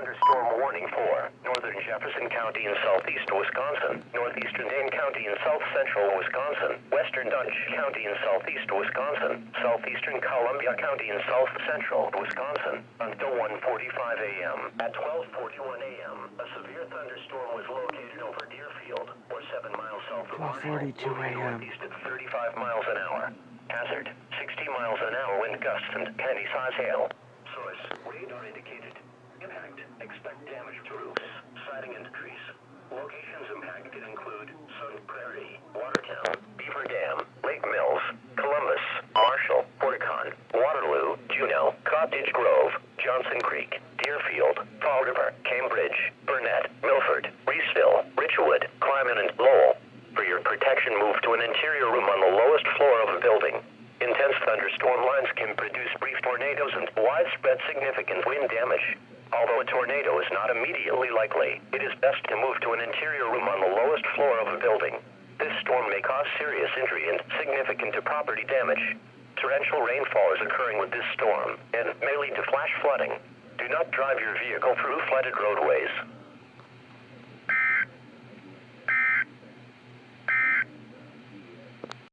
thunderstorm warning for northern Jefferson County in southeast Wisconsin, northeastern Dane County in south central Wisconsin, western Dutch County in southeast Wisconsin, southeastern Columbia County in south central Wisconsin until 1:45 a.m. At 12:41 a.m., a severe thunderstorm was located over Deerfield, or 7 miles south of Marshall, moving northeast at 35 miles an hour. Hazard, 60 miles an hour wind gusts and penny-size hail. Source, radar indicated. Impact, expect damage to roofs, siding and trees. Locations impacted include Sun Prairie, Watertown, Beaver Dam, Lake Mills, Columbus, Marshall, Horicon, Waterloo, Juneau, Cottage Grove, Johnson Creek, Deerfield, Fall River, Cambridge, Burnett, Milford, Reeseville, Richwood, Clyman, and Lowell. For your protection, move to an interior room on the lowest floor of a building. Intense thunderstorm lines can produce brief tornadoes and widespread significant wind damage. Although a tornado is not immediately likely, it is best to move to an interior room on the lowest floor of a building. This storm may cause serious injury and significant property damage. Torrential rainfall is occurring with this storm and may lead to flash flooding. Do not drive your vehicle through flooded roadways.